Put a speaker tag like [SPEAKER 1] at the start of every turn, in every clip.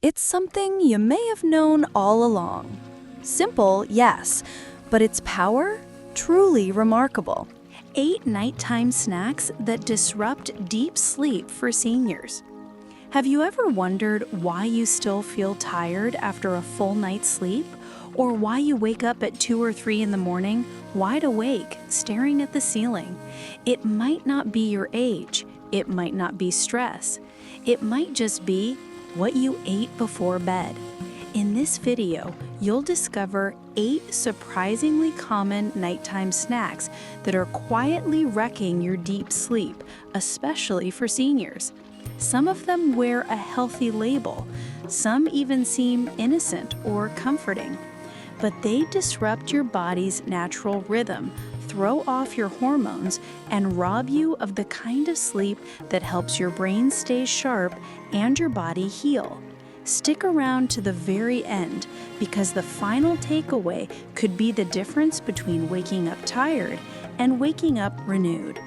[SPEAKER 1] It's something you may have known all along. Simple, yes, but its power? Truly remarkable. 8 nighttime snacks that disrupt deep sleep for seniors. Have you ever wondered why you still feel tired after a full night's sleep? Or why you wake up at 2 or 3 in the morning, wide awake, staring at the ceiling? It might not be your age. It might not be stress. It might just be what you ate before bed. In this video, you'll discover 8 surprisingly common nighttime snacks that are quietly wrecking your deep sleep, especially for seniors. Some of them wear a healthy label. Some even seem innocent or comforting. But they disrupt your body's natural rhythm, throw off your hormones, and rob you of the kind of sleep that helps your brain stay sharp and your body heal. Stick around to the very end, because the final takeaway could be the difference between waking up tired and waking up renewed.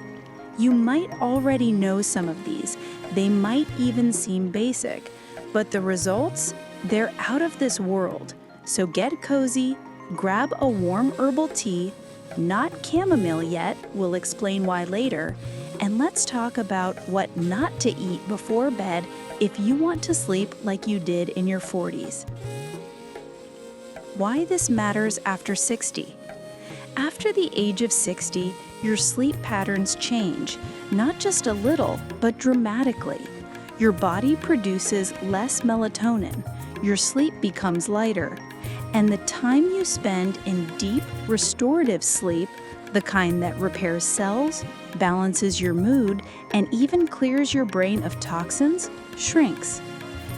[SPEAKER 1] You might already know some of these. They might even seem basic, but the results? They're out of this world. So get cozy, grab a warm herbal tea, not chamomile yet, we'll explain why later, and let's talk about what not to eat before bed if you want to sleep like you did in your 40s. Why this matters after 60. After the age of 60, your sleep patterns change, not just a little, but dramatically. Your body produces less melatonin, your sleep becomes lighter, and the time you spend in deep, restorative sleep, the kind that repairs cells, balances your mood, and even clears your brain of toxins, shrinks.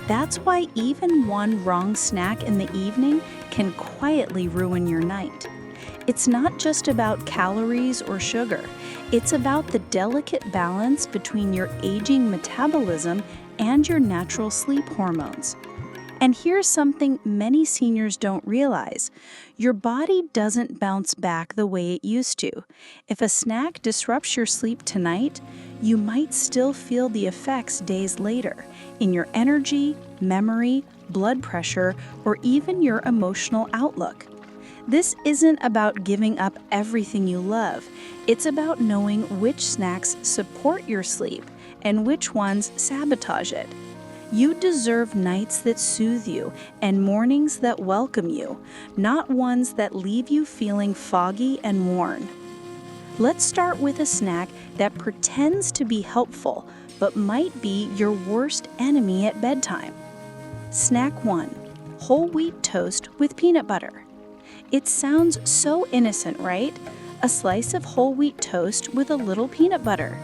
[SPEAKER 1] That's why even one wrong snack in the evening can quietly ruin your night. It's not just about calories or sugar. It's about the delicate balance between your aging metabolism and your natural sleep hormones. And here's something many seniors don't realize. Your body doesn't bounce back the way it used to. If a snack disrupts your sleep tonight, you might still feel the effects days later in your energy, memory, blood pressure, or even your emotional outlook. This isn't about giving up everything you love. It's about knowing which snacks support your sleep and which ones sabotage it. You deserve nights that soothe you and mornings that welcome you, not ones that leave you feeling foggy and worn. Let's start with a snack that pretends to be helpful, but might be your worst enemy at bedtime. Snack 1: whole wheat toast with peanut butter. It sounds so innocent, right? A slice of whole wheat toast with a little peanut butter.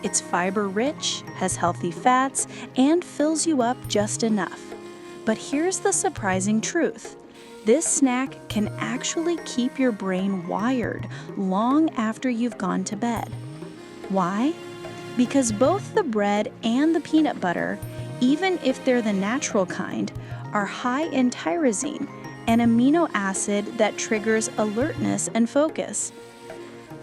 [SPEAKER 1] It's fiber-rich, has healthy fats, and fills you up just enough. But here's the surprising truth. This snack can actually keep your brain wired long after you've gone to bed. Why? Because both the bread and the peanut butter, even if they're the natural kind, are high in tyrosine, an amino acid that triggers alertness and focus.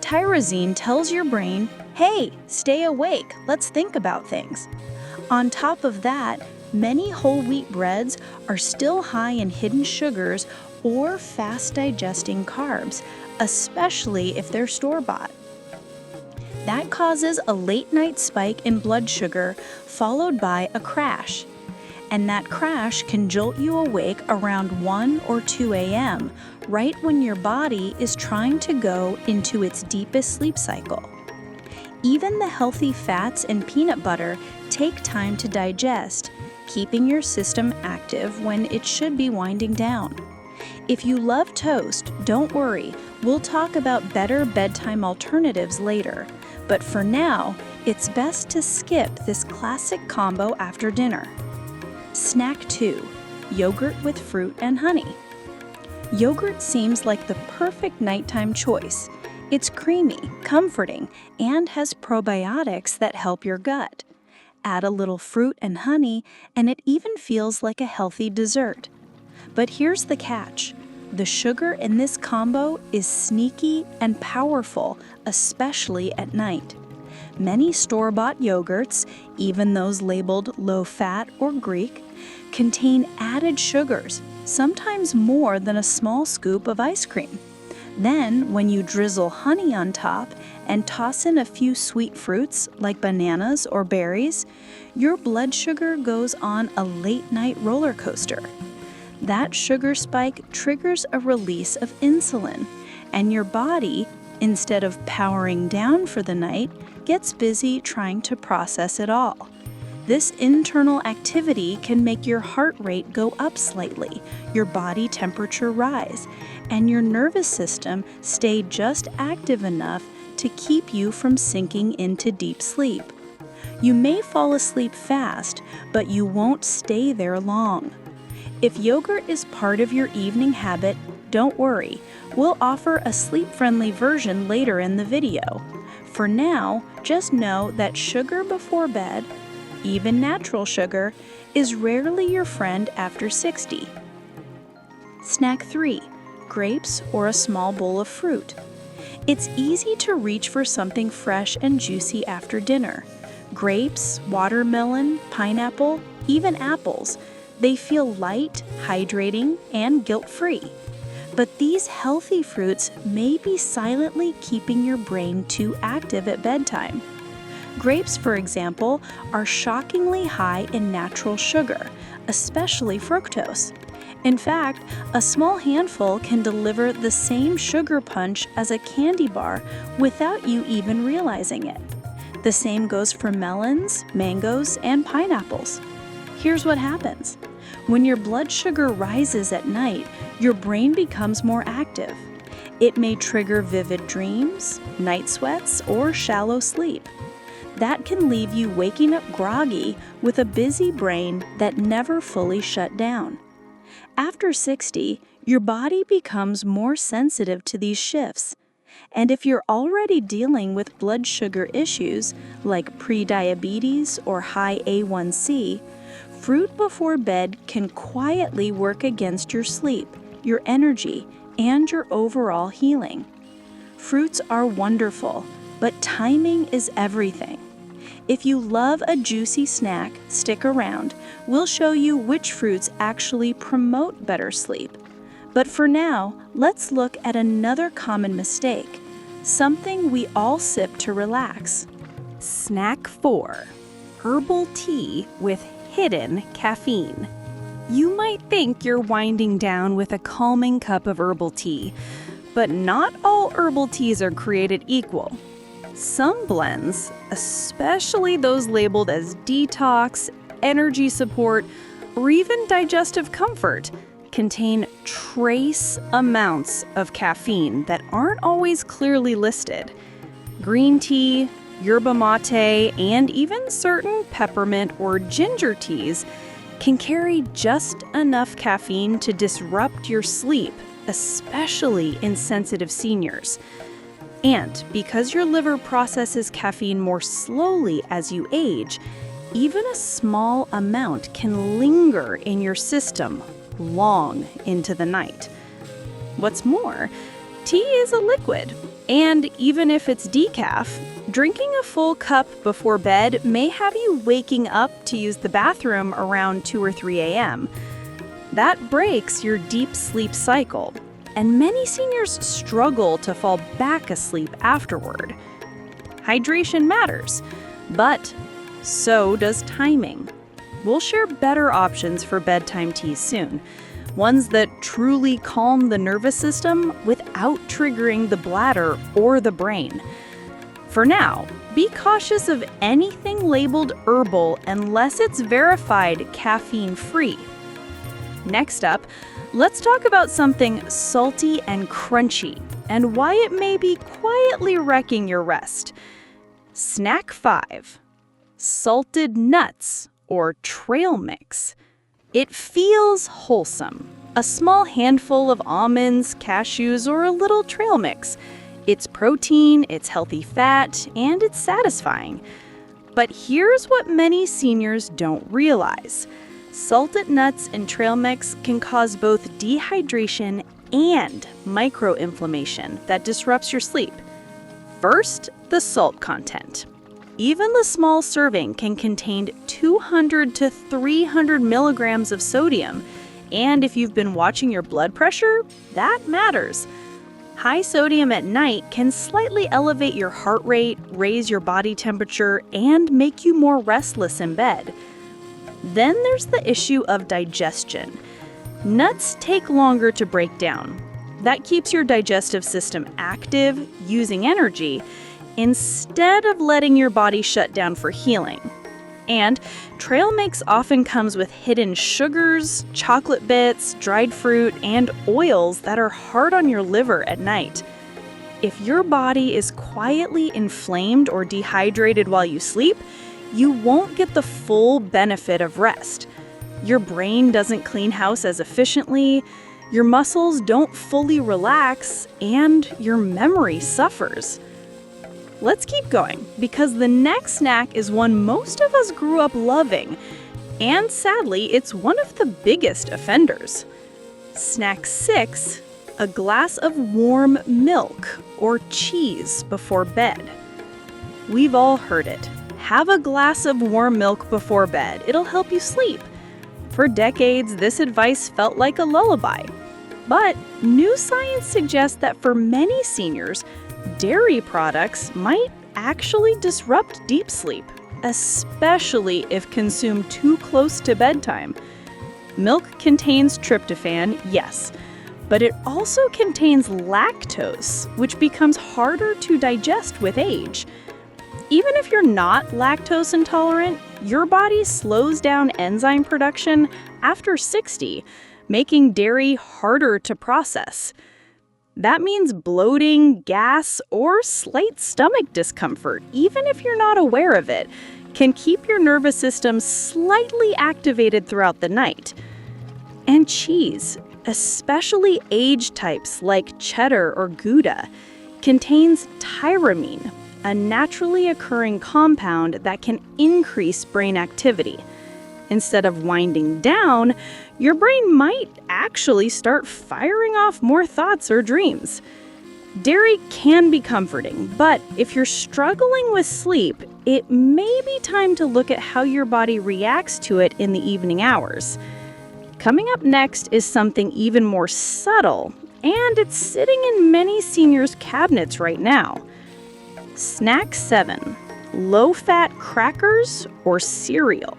[SPEAKER 1] Tyrosine tells your brain, hey, stay awake, let's think about things. On top of that, many whole wheat breads are still high in hidden sugars or fast-digesting carbs, especially if they're store-bought. That causes a late-night spike in blood sugar, followed by a crash. And that crash can jolt you awake around 1 or 2 a.m., right when your body is trying to go into its deepest sleep cycle. Even the healthy fats in peanut butter take time to digest, keeping your system active when it should be winding down. If you love toast, don't worry, we'll talk about better bedtime alternatives later. But for now, it's best to skip this classic combo after dinner. Snack 2: yogurt with fruit and honey. Yogurt seems like the perfect nighttime choice. It's creamy, comforting, and has probiotics that help your gut. Add a little fruit and honey, and it even feels like a healthy dessert. But here's the catch. The sugar in this combo is sneaky and powerful, especially at night. Many store-bought yogurts, even those labeled low-fat or Greek, contain added sugars, sometimes more than a small scoop of ice cream. Then, when you drizzle honey on top and toss in a few sweet fruits like bananas or berries, your blood sugar goes on a late-night roller coaster. That sugar spike triggers a release of insulin, and your body, instead of powering down for the night, gets busy trying to process it all. This internal activity can make your heart rate go up slightly, your body temperature rise, and your nervous system stay just active enough to keep you from sinking into deep sleep. You may fall asleep fast, but you won't stay there long. If yogurt is part of your evening habit, don't worry. We'll offer a sleep-friendly version later in the video. For now, just know that sugar before bed, even natural sugar, is rarely your friend after 60. Snack 3. Grapes or a small bowl of fruit. It's easy to reach for something fresh and juicy after dinner. Grapes, watermelon, pineapple, even apples. They feel light, hydrating, and guilt-free. But these healthy fruits may be silently keeping your brain too active at bedtime. Grapes, for example, are shockingly high in natural sugar, especially fructose. In fact, a small handful can deliver the same sugar punch as a candy bar without you even realizing it. The same goes for melons, mangoes, and pineapples. Here's what happens. When your blood sugar rises at night, your brain becomes more active. It may trigger vivid dreams, night sweats, or shallow sleep. That can leave you waking up groggy with a busy brain that never fully shut down. After 60, your body becomes more sensitive to these shifts. And if you're already dealing with blood sugar issues like prediabetes or high A1C, fruit before bed can quietly work against your sleep, your energy, and your overall healing. Fruits are wonderful, but timing is everything. If you love a juicy snack, stick around. We'll show you which fruits actually promote better sleep. But for now, let's look at another common mistake, something we all sip to relax.
[SPEAKER 2] Snack 4. Herbal tea with hidden caffeine. You might think you're winding down with a calming cup of herbal tea, but not all herbal teas are created equal. Some blends, especially those labeled as detox, energy support, or even digestive comfort, contain trace amounts of caffeine that aren't always clearly listed. Green tea, yerba mate, and even certain peppermint or ginger teas can carry just enough caffeine to disrupt your sleep, especially in sensitive seniors. And because your liver processes caffeine more slowly as you age, even a small amount can linger in your system long into the night. What's more, tea is a liquid, and even if it's decaf, drinking a full cup before bed may have you waking up to use the bathroom around 2 or 3 a.m. That breaks your deep sleep cycle, and many seniors struggle to fall back asleep afterward. Hydration matters, but so does timing. We'll share better options for bedtime teas soon, ones that truly calm the nervous system without triggering the bladder or the brain. For now, be cautious of anything labeled herbal unless it's verified caffeine-free. Next up, let's talk about something salty and crunchy and why it may be quietly wrecking your rest. Snack 5. Salted nuts or trail mix. It feels wholesome. A small handful of almonds, cashews, or a little trail mix. It's protein, it's healthy fat, and it's satisfying. But here's what many seniors don't realize. Salted nuts and trail mix can cause both dehydration and microinflammation that disrupts your sleep. First, the salt content. Even the small serving can contain 200 to 300 milligrams of sodium. And if you've been watching your blood pressure, that matters. High sodium at night can slightly elevate your heart rate, raise your body temperature, and make you more restless in bed. Then there's the issue of digestion. Nuts take longer to break down. That keeps your digestive system active, using energy, instead of letting your body shut down for healing. And trail mix often comes with hidden sugars, chocolate bits, dried fruit, and oils that are hard on your liver at night. If your body is quietly inflamed or dehydrated while you sleep, you won't get the full benefit of rest. Your brain doesn't clean house as efficiently, your muscles don't fully relax, and your memory suffers. Let's keep going, because the next snack is one most of us grew up loving, and sadly, it's one of the biggest offenders. Snack 6, a glass of warm milk or cheese before bed. We've all heard it. Have a glass of warm milk before bed. It'll help you sleep. For decades, this advice felt like a lullaby. But new science suggests that for many seniors, dairy products might actually disrupt deep sleep, especially if consumed too close to bedtime. Milk contains tryptophan, yes, but it also contains lactose, which becomes harder to digest with age. Even if you're not lactose intolerant, your body slows down enzyme production after 60, making dairy harder to process. That means bloating, gas, or slight stomach discomfort, even if you're not aware of it, can keep your nervous system slightly activated throughout the night. And cheese, especially aged types like cheddar or Gouda, contains tyramine, a naturally occurring compound that can increase brain activity. Instead of winding down, your brain might actually start firing off more thoughts or dreams. Dairy can be comforting, but if you're struggling with sleep, it may be time to look at how your body reacts to it in the evening hours. Coming up next is something even more subtle, and it's sitting in many seniors' cabinets right now. Snack 7, low-fat crackers or cereal.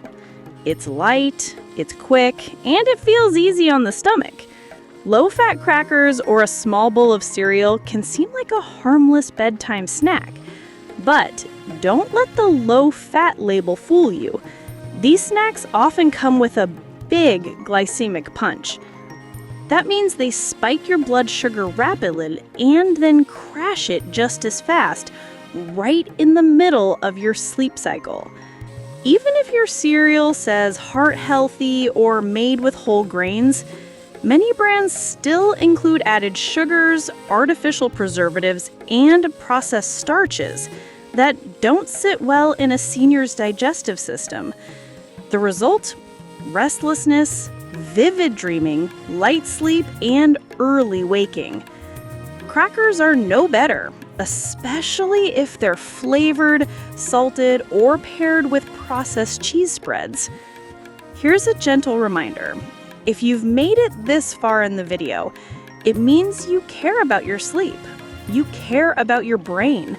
[SPEAKER 2] It's light, it's quick, and it feels easy on the stomach. Low-fat crackers or a small bowl of cereal can seem like a harmless bedtime snack. But don't let the low-fat label fool you. These snacks often come with a big glycemic punch. That means they spike your blood sugar rapidly and then crash it just as fast, right in the middle of your sleep cycle. Even if your cereal says heart healthy or made with whole grains, many brands still include added sugars, artificial preservatives, and processed starches that don't sit well in a senior's digestive system. The result? Restlessness, vivid dreaming, light sleep, and early waking. Crackers are no better, especially if they're flavored, salted, or paired with processed cheese spreads. Here's a gentle reminder. If you've made it this far in the video, it means you care about your sleep. You care about your brain.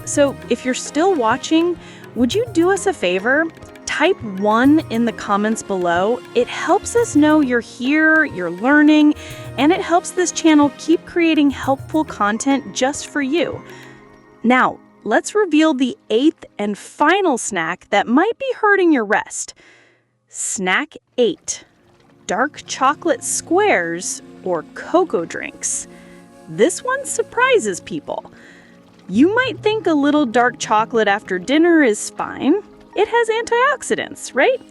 [SPEAKER 2] So if you're still watching, would you do us a favor? Type 1 in the comments below. It helps us know you're here, you're learning, and it helps this channel keep creating helpful content just for you. Now, let's reveal the 8th and final snack that might be hurting your rest. Snack 8, dark chocolate squares or cocoa drinks. This one surprises people. You might think a little dark chocolate after dinner is fine. It has antioxidants, right?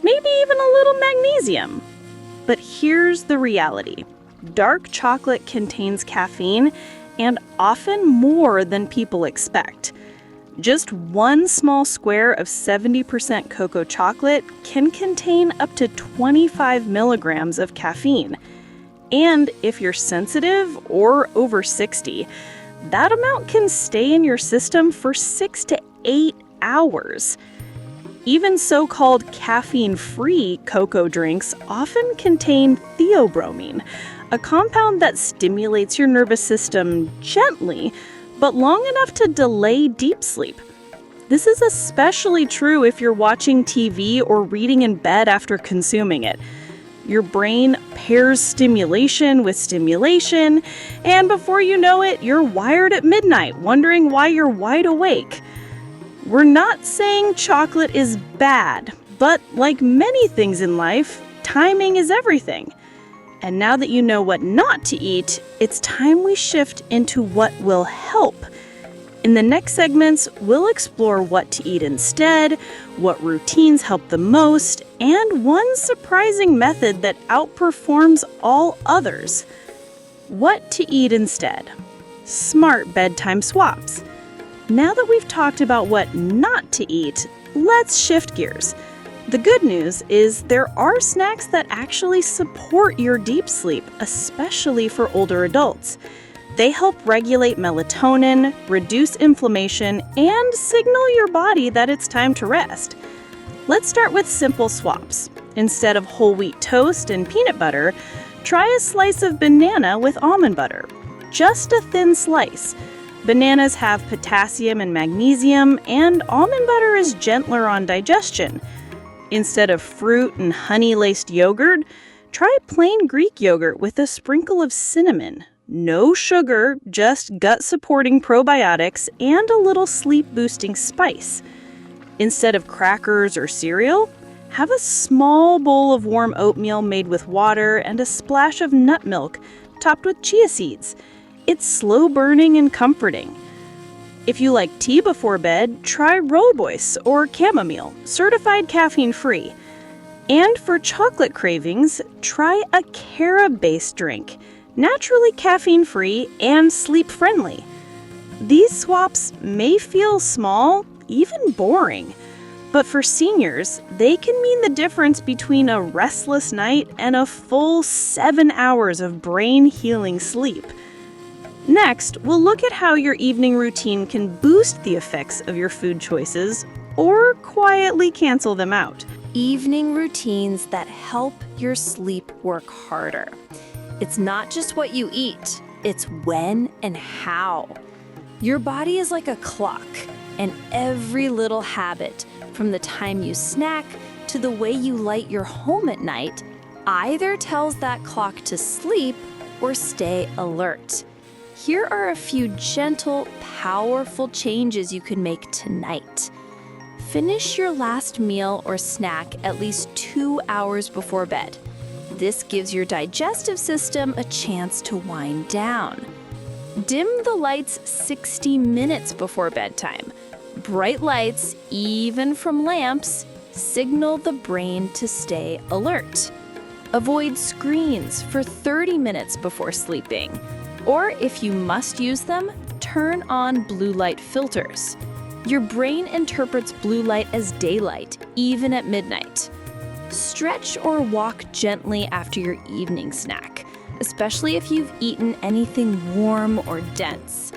[SPEAKER 2] Maybe even a little magnesium. But here's the reality. Dark chocolate contains caffeine, and often more than people expect. Just one small square of 70% cocoa chocolate can contain up to 25 milligrams of caffeine. And if you're sensitive or over 60, that amount can stay in your system for 6 to 8 hours. Even so-called caffeine-free cocoa drinks often contain theobromine, a compound that stimulates your nervous system gently, but long enough to delay deep sleep. This is especially true if you're watching TV or reading in bed after consuming it. Your brain pairs stimulation with stimulation, and before you know it, you're wired at midnight, wondering why you're wide awake. We're not saying chocolate is bad, but like many things in life, timing is everything. And now that you know what not to eat, it's time we shift into what will help. In the next segments, we'll explore what to eat instead, what routines help the most, and one surprising method that outperforms all others. What to eat instead. Smart bedtime swaps. Now that we've talked about what not to eat, let's shift gears. The good news is there are snacks that actually support your deep sleep, especially for older adults. They help regulate melatonin, reduce inflammation, and signal your body that it's time to rest. Let's start with simple swaps. Instead of whole wheat toast and peanut butter, try a slice of banana with almond butter. Just a thin slice. Bananas have potassium and magnesium, and almond butter is gentler on digestion. Instead of fruit and honey-laced yogurt, try plain Greek yogurt with a sprinkle of cinnamon. No sugar, just gut-supporting probiotics and a little sleep-boosting spice. Instead of crackers or cereal, have a small bowl of warm oatmeal made with water and a splash of nut milk topped with chia seeds. It's slow-burning and comforting. If you like tea before bed, try rooibos or chamomile, certified caffeine-free. And for chocolate cravings, try a carob-based drink. Naturally caffeine-free and sleep-friendly. These swaps may feel small, even boring, but for seniors, they can mean the difference between a restless night and a full 7 hours of brain-healing sleep. Next, we'll look at how your evening routine can boost the effects of your food choices or quietly cancel them out.
[SPEAKER 1] Evening routines that help your sleep work harder. It's not just what you eat, it's when and how. Your body is like a clock, and every little habit, from the time you snack to the way you light your home at night, either tells that clock to sleep or stay alert. Here are a few gentle, powerful changes you can make tonight. Finish your last meal or snack at least 2 hours before bed. This gives your digestive system a chance to wind down. Dim the lights 60 minutes before bedtime. Bright lights, even from lamps, signal the brain to stay alert. Avoid screens for 30 minutes before sleeping. Or if you must use them, turn on blue light filters. Your brain interprets blue light as daylight, even at midnight. Stretch or walk gently after your evening snack, especially if you've eaten anything warm or dense.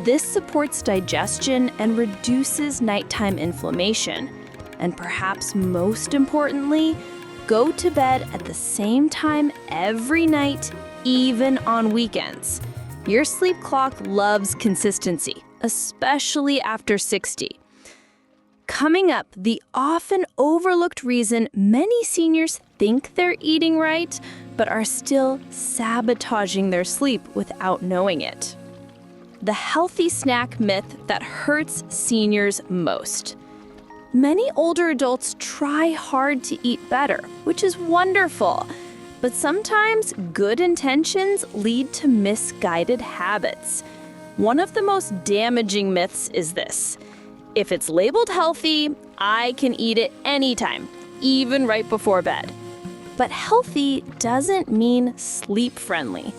[SPEAKER 1] This supports digestion and reduces nighttime inflammation. And perhaps most importantly, go to bed at the same time every night, even on weekends. Your sleep clock loves consistency, especially after 60. Coming up, the often overlooked reason many seniors think they're eating right, but are still sabotaging their sleep without knowing it. The healthy snack myth that hurts seniors most. Many older adults try hard to eat better, which is wonderful, but sometimes good intentions lead to misguided habits. One of the most damaging myths is this: if it's labeled healthy, I can eat it anytime, even right before bed. But healthy doesn't mean sleep-friendly.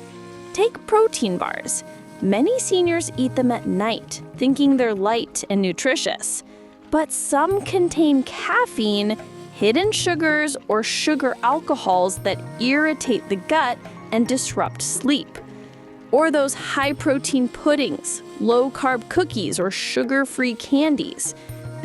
[SPEAKER 1] Take protein bars. Many seniors eat them at night, thinking they're light and nutritious. But some contain caffeine, hidden sugars, or sugar alcohols that irritate the gut and disrupt sleep. Or those high-protein puddings, low-carb cookies, or sugar-free candies.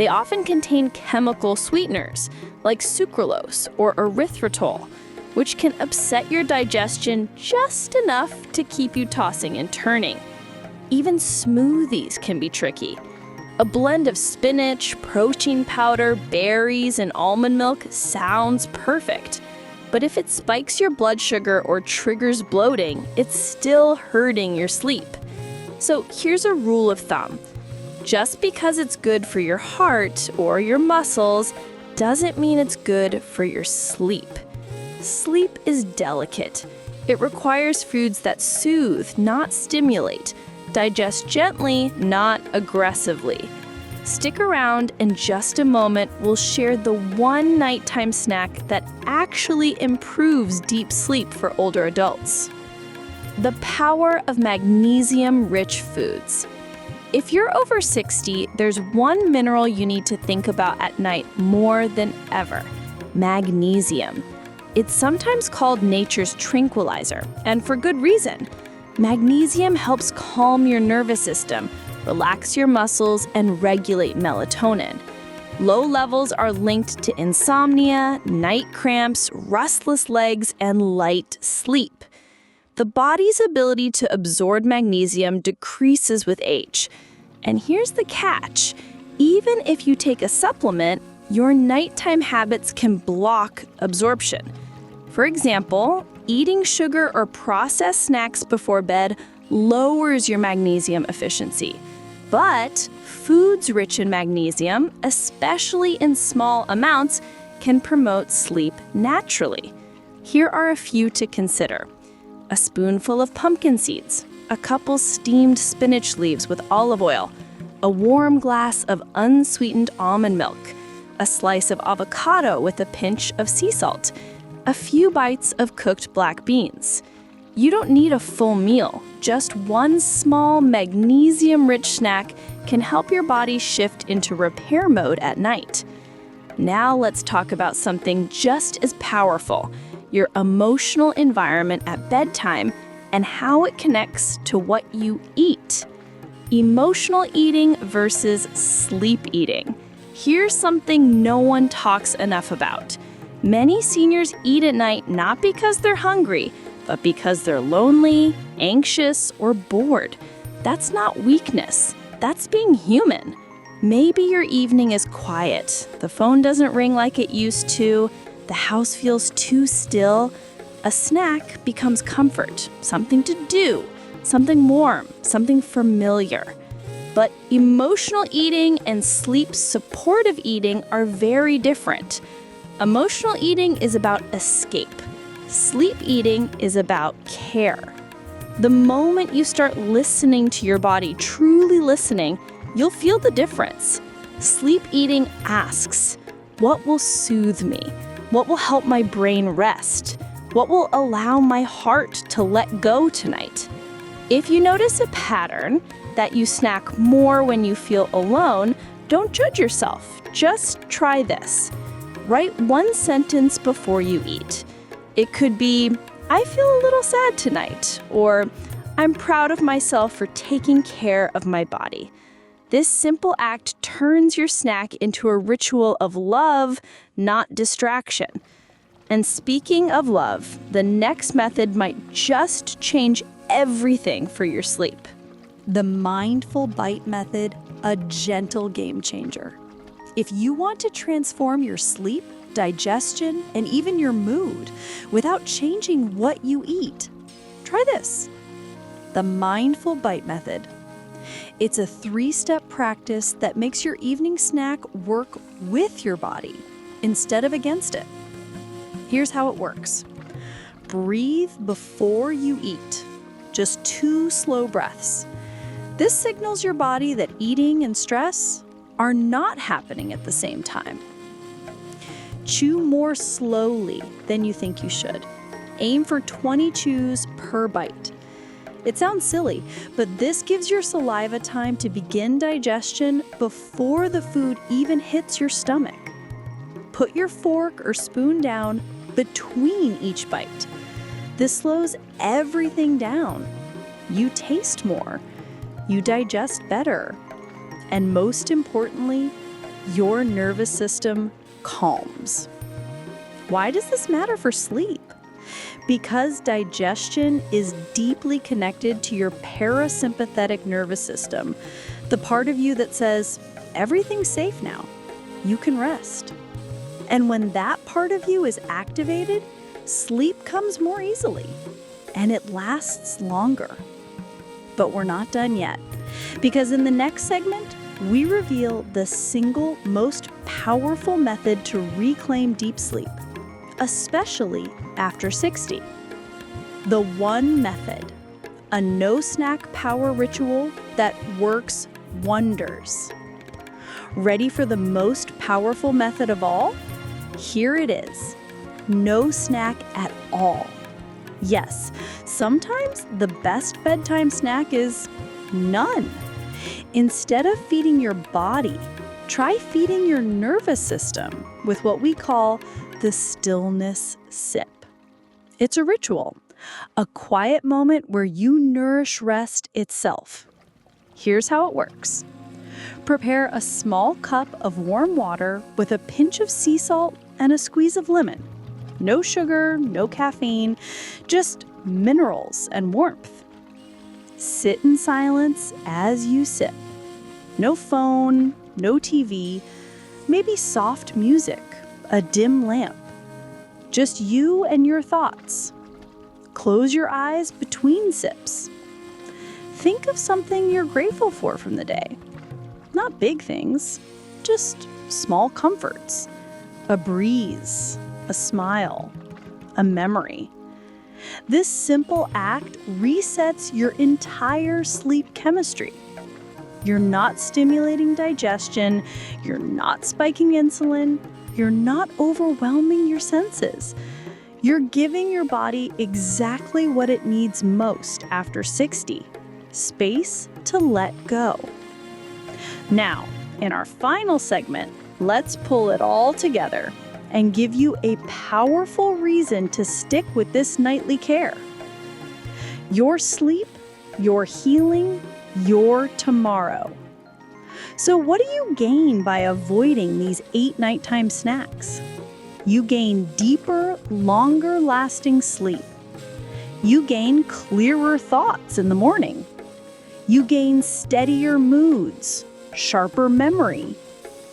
[SPEAKER 1] They often contain chemical sweeteners like sucralose or erythritol, which can upset your digestion just enough to keep you tossing and turning. Even smoothies can be tricky. A blend of spinach, protein powder, berries, and almond milk sounds perfect. But if it spikes your blood sugar or triggers bloating, it's still hurting your sleep. So here's a rule of thumb. Just because it's good for your heart or your muscles doesn't mean it's good for your sleep. Sleep is delicate. It requires foods that soothe, not stimulate. Digest gently, not aggressively. Stick around in just a moment. We'll share the one nighttime snack that actually improves deep sleep for older adults. The power of magnesium-rich foods. If you're over 60, there's one mineral you need to think about at night more than ever: magnesium. It's sometimes called nature's tranquilizer, and for good reason. Magnesium helps calm your nervous system, relax your muscles, and regulate melatonin. Low levels are linked to insomnia, night cramps, restless legs, and light sleep. The body's ability to absorb magnesium decreases with age. And here's the catch: even if you take a supplement, your nighttime habits can block absorption. For example, eating sugar or processed snacks before bed lowers your magnesium efficiency. But foods rich in magnesium, especially in small amounts, can promote sleep naturally. Here are a few to consider. A spoonful of pumpkin seeds, a couple steamed spinach leaves with olive oil, a warm glass of unsweetened almond milk, a slice of avocado with a pinch of sea salt, a few bites of cooked black beans. You don't need a full meal. Just one small magnesium-rich snack can help your body shift into repair mode at night. Now let's talk about something just as powerful: your emotional environment at bedtime and how it connects to what you eat. Emotional eating versus sleep eating. Here's something no one talks enough about. Many seniors eat at night not because they're hungry, but because they're lonely, anxious, or bored. That's not weakness. That's being human. Maybe your evening is quiet. The phone doesn't ring like it used to. The house feels too still. A snack becomes comfort, something to do, something warm, something familiar. But emotional eating and sleep-supportive eating are very different. Emotional eating is about escape. Sleep eating is about care. The moment you start listening to your body, truly listening, you'll feel the difference. Sleep eating asks, what will soothe me? What will help my brain rest? What will allow my heart to let go tonight? If you notice a pattern that you snack more when you feel alone, don't judge yourself. Just try this. Write one sentence before you eat. It could be, I feel a little sad tonight, or I'm proud of myself for taking care of my body. This simple act turns your snack into a ritual of love, not distraction. And speaking of love, the next method might just change everything for your sleep.
[SPEAKER 2] The mindful bite method, a gentle game changer. If you want to transform your sleep, digestion, and even your mood without changing what you eat, try this. The mindful bite method. It's a 3-step practice that makes your evening snack work with your body instead of against it. Here's how it works. Breathe before you eat. Just 2 slow breaths. This signals your body that eating and stress are not happening at the same time. Chew more slowly than you think you should. Aim for 20 chews per bite. It sounds silly, but this gives your saliva time to begin digestion before the food even hits your stomach. Put your fork or spoon down between each bite. This slows everything down. You taste more. You digest better. And most importantly,
[SPEAKER 1] your nervous system calms. Why does this matter for sleep? Because digestion is deeply connected to your parasympathetic nervous system, the part of you that says, everything's safe now, you can rest. And when that part of you is activated, sleep comes more easily, and it lasts longer. But we're not done yet, because in the next segment, we reveal the single most powerful method to reclaim deep sleep, especially after 60. The one method, a no-snack power ritual that works wonders. Ready for the most powerful method of all? Here it is. No snack at all. Yes, sometimes the best bedtime snack is none. Instead of feeding your body, try feeding your nervous system with what we call the stillness sip. It's a ritual, a quiet moment where you nourish rest itself. Here's how it works. Prepare a small cup of warm water with a pinch of sea salt and a squeeze of lemon. No sugar, no caffeine, just minerals and warmth. Sit in silence as you sip. No phone, no TV, maybe soft music, a dim lamp. Just you and your thoughts. Close your eyes between sips. Think of something you're grateful for from the day. Not big things, just small comforts. A breeze, a smile, a memory. This simple act resets your entire sleep chemistry. You're not stimulating digestion, you're not spiking insulin, you're not overwhelming your senses. You're giving your body exactly what it needs most after 60, space to let go. Now, in our final segment, let's pull it all together and give you a powerful reason to stick with this nightly care. Your sleep, your healing, your tomorrow. So what do you gain by avoiding these 8 nighttime snacks? You gain deeper, longer-lasting sleep. You gain clearer thoughts in the morning. You gain steadier moods, sharper memory,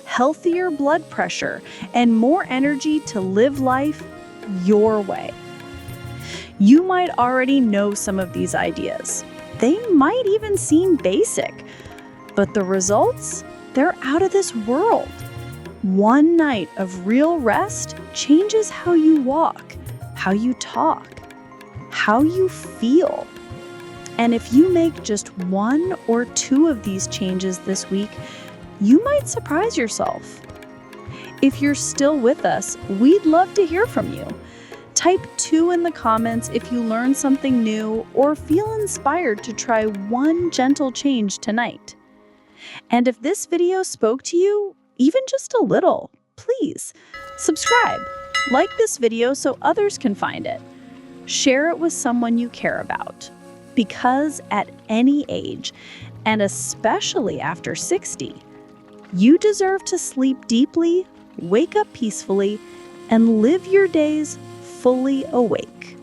[SPEAKER 1] healthier blood pressure, and more energy to live life your way. You might already know some of these ideas. They might even seem basic, but the results, they're out of this world. One night of real rest changes how you walk, how you talk, how you feel. And if you make just 1 or 2 of these changes this week, you might surprise yourself. If you're still with us, we'd love to hear from you. Type 2 in the comments if you learned something new or feel inspired to try one gentle change tonight. And if this video spoke to you, even just a little, please subscribe, like this video so others can find it. Share it with someone you care about. Because at any age, and especially after 60, you deserve to sleep deeply, wake up peacefully, and live your days fully awake.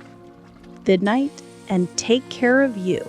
[SPEAKER 1] Good night, and take care of you.